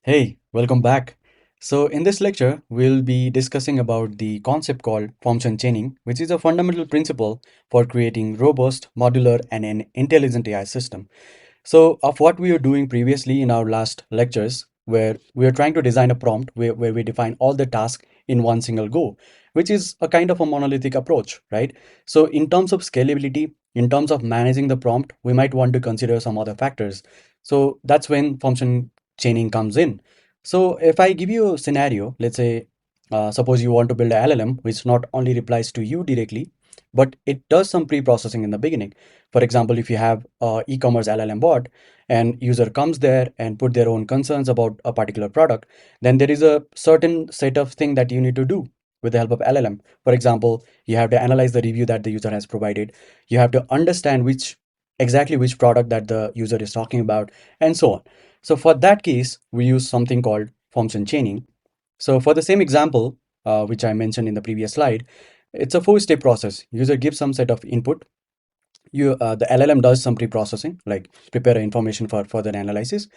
Hey, welcome back. So in this lecture, we'll be discussing about the concept called function chaining, which is a fundamental principle for creating robust, modular, and an intelligent AI system. So of what we were doing previously in our last lectures, where we are trying to design a prompt where we define all the tasks in one single go, which is a kind of a monolithic approach, right? So in terms of scalability, in terms of managing the prompt, we might want to consider some other factors. So that's when function chaining comes in. So if I give you a scenario, let's say, suppose you want to build a LLM, which not only replies to you directly, but it does some pre-processing in the beginning. For example, if you have a e-commerce LLM bot and user comes there and put their own concerns about a particular product, then there is a certain set of thing that you need to do with the help of LLM. For example, you have to analyze the review that the user has provided. You have to understand exactly which product that the user is talking about, and so on. So for that case, we use something called function chaining. So for the same example, which I mentioned in the previous slide, it's a four-step process. User gives some set of input. The LLM does some pre-processing, like prepare information for further analysis,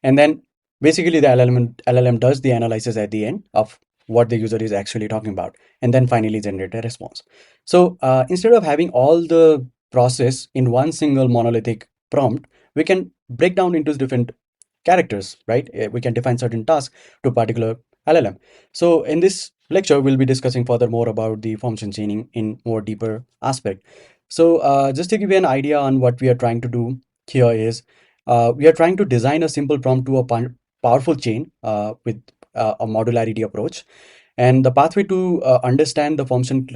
and then basically the LLM does the analysis at the end of what the user is actually talking about, and then finally generate a response. So instead of having all the process in one single monolithic prompt, we can break down into different characters, right? We can define certain tasks to a particular LLM. So in this lecture, we'll be discussing further more about the function chaining in more deeper aspect. So just to give you an idea on what we are trying to do here is we are trying to design a simple prompt to a powerful chain with a modularity approach. And the pathway to understand the function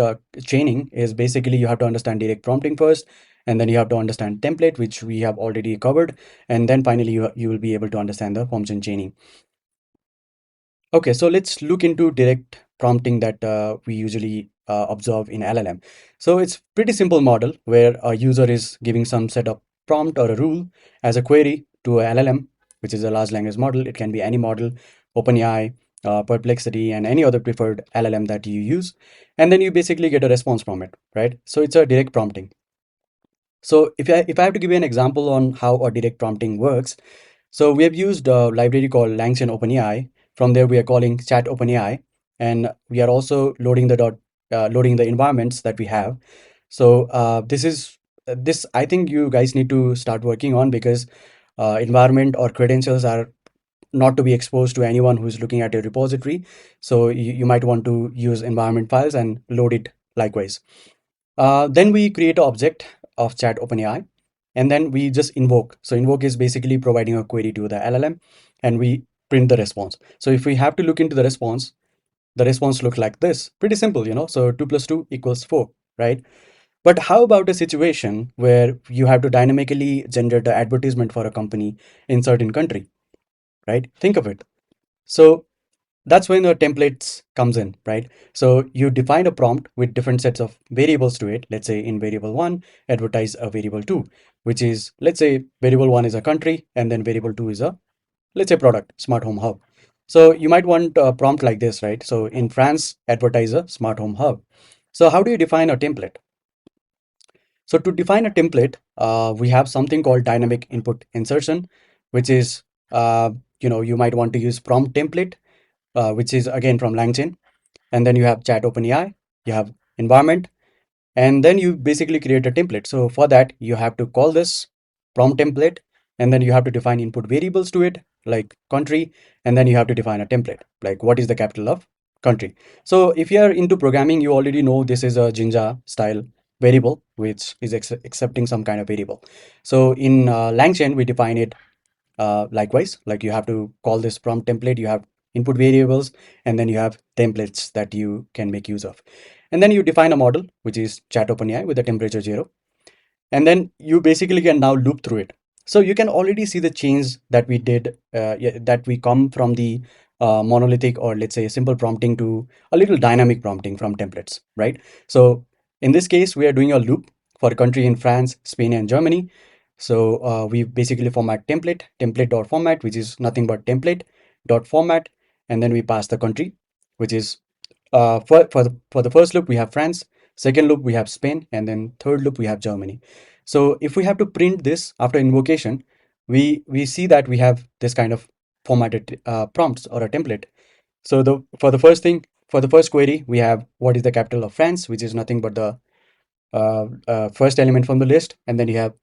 chaining is basically you have to understand direct prompting first, and then you have to understand template, which we have already covered, and then finally you will be able to understand the function chaining. Okay, so let's look into direct prompting that we usually observe in LLM. So it's pretty simple model where a user is giving some set of prompt or a rule as a query to a LLM, which is a large language model. It can be any model, OpenAI, Perplexity, and any other preferred LLM that you use. And then you basically get a response from it, right? So it's a direct prompting. So if I have to give you an example on how a direct prompting works, so we have used a library called Langchain OpenAI. From there, we are calling Chat OpenAI, and we are also loading the environments that we have. So this I think you guys need to start working on because environment or credentials are not to be exposed to anyone who's looking at your repository. So you might want to use environment files and load it likewise. Then we create an object of Chat OpenAI, and then we just invoke. So invoke is basically providing a query to the LLM, and we print the response. So if we have to look into the response looks like this. Pretty simple, you know. So 2 plus 2 equals 4, right? But how about a situation where you have to dynamically generate the advertisement for a company in certain country, right? Think of it. So that's when the templates comes in, right? So you define a prompt with different sets of variables to it. Let's say in variable one, advertise a variable two, which is, let's say variable one is a country, and then variable two is a, let's say, product, smart home hub. So you might want a prompt like this, right? So in France, advertise a smart home hub. So how do you define a template? So to define a template, we have something called dynamic input insertion, which is, you might want to use prompt template, which is again from LangChain. And then you have Chat OpenAI, you have environment, and then you basically create a template. So for that, you have to call this prompt template, and then you have to define input variables to it, like country, and then you have to define a template, like what is the capital of country. So if you are into programming, you already know this is a Jinja style variable, which is accepting some kind of variable. So in LangChain, we define it likewise, like you have to call this prompt template, you have input variables, and then you have templates that you can make use of. And then you define a model, which is Chat OpenAI with a temperature 0. And then you basically can now loop through it. So you can already see the change that we did, that we come from the monolithic or let's say simple prompting to a little dynamic prompting from templates, right? So in this case, we are doing a loop for a country in France, Spain, and Germany. So we basically format template.format, which is nothing but template.format, and then we pass the country, which is for the first loop we have France, second loop we have Spain, and then third loop we have Germany. So if we have to print this after invocation, we see that we have this kind of formatted prompts or a template. So for the first query, we have what is the capital of France, which is nothing but the first element from the list, and then you have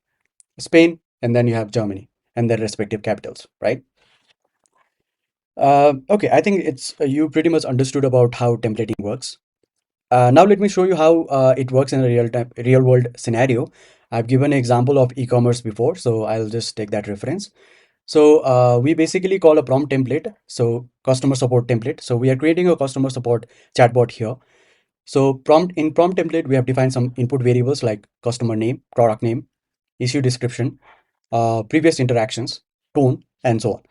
Spain, and then you have Germany, and their respective capitals, right? Okay, I think it's you pretty much understood about how templating works. Now let me show you how it works in a real world scenario. I've given an example of e-commerce before, so I'll just take that reference. So we basically call a prompt template, so customer support template. So we are creating a customer support chatbot here. So prompt template, we have defined some input variables like customer name, product name, issue description, previous interactions, tone, and so on.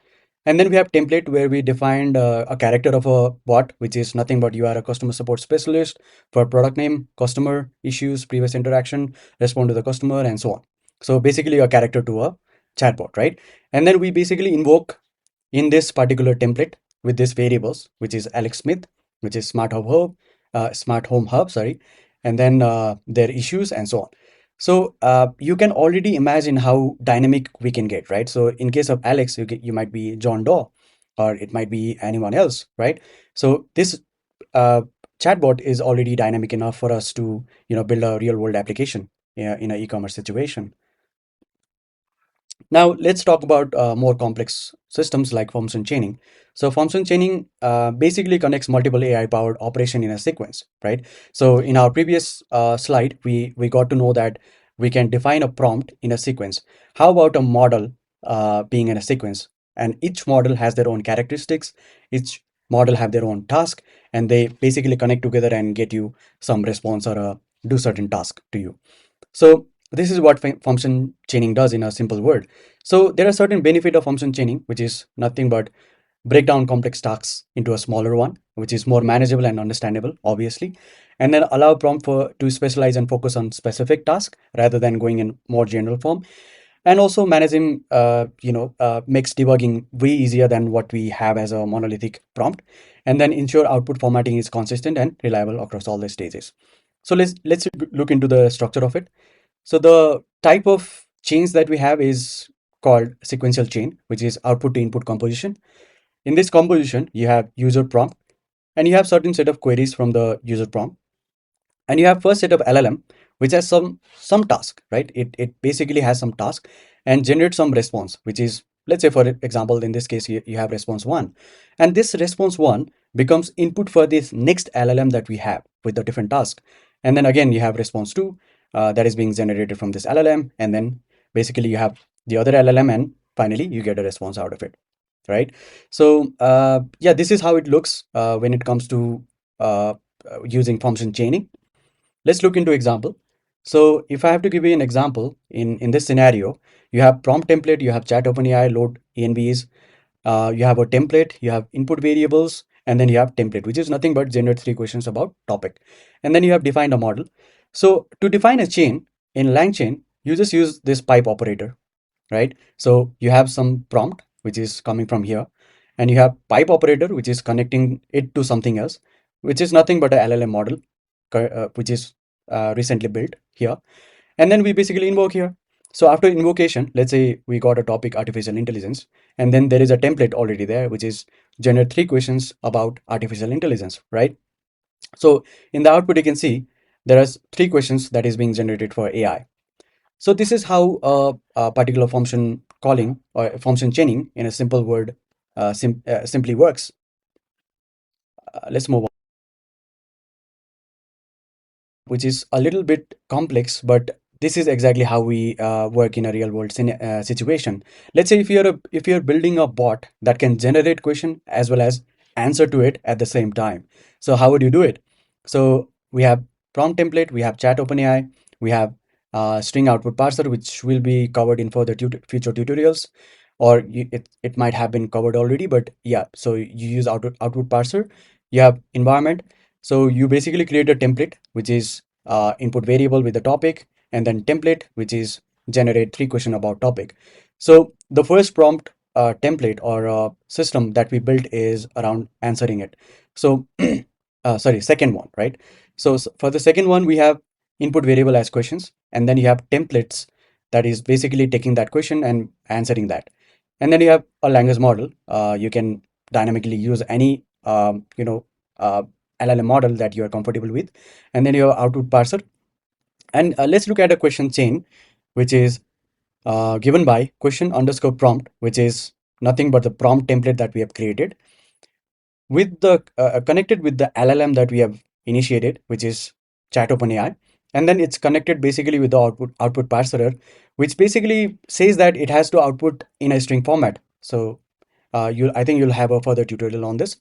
And then we have template where we defined a character of a bot, which is nothing but you are a customer support specialist for product name, customer issues, previous interaction, respond to the customer, and so on. So basically a character to a chatbot, right? And then we basically invoke in this particular template with these variables, which is Alex Smith, which is Smart Home Hub, sorry, and then their issues and so on. So you can already imagine how dynamic we can get, right? So in case of Alex, you might be John Doe, or it might be anyone else, right? So this uh, chatbot is already dynamic enough for us to, build a real world application in an e-commerce situation. Now let's talk about more complex systems like function chaining. So function chaining basically connects multiple AI-powered operation in a sequence, right? So in our previous slide, we got to know that we can define a prompt in a sequence. How about a model being in a sequence? And each model has their own characteristics. Each model have their own task, and they basically connect together and get you some response or do certain task to you. So this is what function chaining does in a simple word. So there are certain benefit of function chaining, which is nothing but break down complex tasks into a smaller one, which is more manageable and understandable, obviously, and then allow prompt for to specialize and focus on specific task rather than going in more general form. And also managing, makes debugging way easier than what we have as a monolithic prompt, and then ensure output formatting is consistent and reliable across all the stages. So let's look into the structure of it. So the type of chains that we have is called sequential chain, which is output to input composition. In this composition, you have user prompt, and you have certain set of queries from the user prompt, and you have first set of LLM, which has some task, right? It basically has some task and generates some response, which is, let's say for example, in this case, you have response one, and this response one becomes input for this next LLM that we have with the different task. And then again you have response two that is being generated from this LLM, and then basically you have the other LLM, and finally you get a response out of it, right? So yeah, this is how it looks when it comes to using function chaining. Let's look into example. So if I have to give you an example in this scenario, you have prompt template, you have chat OpenAI, load ENVs, you have a template, you have input variables, and then you have template, which is nothing but generate three questions about topic. And then you have defined a model. So to define a chain in LangChain, you just use this pipe operator, right? So you have some prompt, which is coming from here, and you have pipe operator, which is connecting it to something else, which is nothing but a LLM model, which is recently built here. And then we basically invoke here. So after invocation, let's say we got a topic artificial intelligence, and then there is a template already there, which is generate three questions about artificial intelligence, right? So in the output, you can see there are three questions that is being generated for AI. So this is how a particular function calling or function chaining in a simple word simply works. Let's move on, which is a little bit complex, but this is exactly how we work in a real world situation. Let's say if you're building a bot that can generate question as well as answer to it at the same time. So how would you do it? So we have prompt template, we have chat OpenAI, we have string output parser, which will be covered in further future tutorials, or it might have been covered already, but yeah. So you use output parser, you have environment. So you basically create a template, which is input variable with the topic, and then template, which is generate three question about topic. So the first prompt template or system that we built is around answering it. So sorry, second one, right? So for the second one, we have input variable as questions, and then you have templates that is basically taking that question and answering that. And then you have a language model. You can dynamically use any uh, LLM model that you are comfortable with. And then you have output parser. And let's look at a question chain, which is given by question underscore prompt, which is nothing but the prompt template that we have created with the connected with the LLM that we have initiated, which is Chat OpenAI, and then it's connected basically with the output parser, which basically says that it has to output in a string format. So you I think you'll have a further tutorial on this.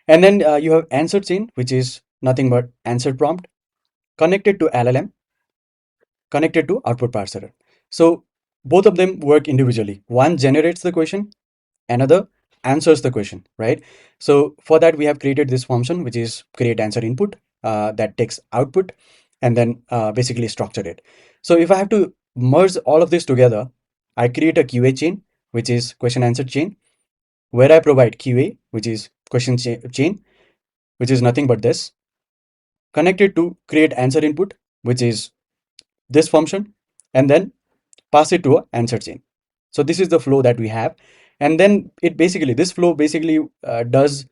And then you have answer chain, which is nothing but answer prompt connected to LLM, connected to output parser. So both of them work individually. One generates the question, another answers the question, right? So for that, we have created this function, which is create answer input, that takes output and then basically structure it. So if I have to merge all of this together, I create a QA chain, which is question answer chain, where I provide QA, which is chain, which is nothing but this, connected to create answer input, which is this function, and then pass it to a answer chain. So this is the flow that we have. And then this flow basically does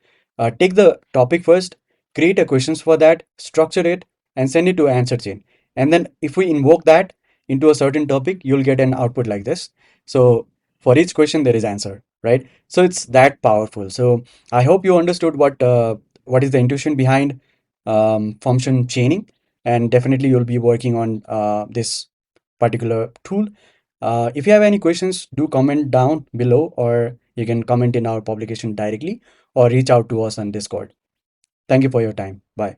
take the topic first, create a questions for that, structure it, and send it to answer chain. And then if we invoke that into a certain topic, you'll get an output like this. So for each question, there is answer, right? So it's that powerful. So I hope you understood what is the intuition behind function chaining, and definitely you'll be working on this particular tool. If you have any questions, do comment down below, or you can comment in our publication directly or reach out to us on Discord. Thank you for your time. Bye.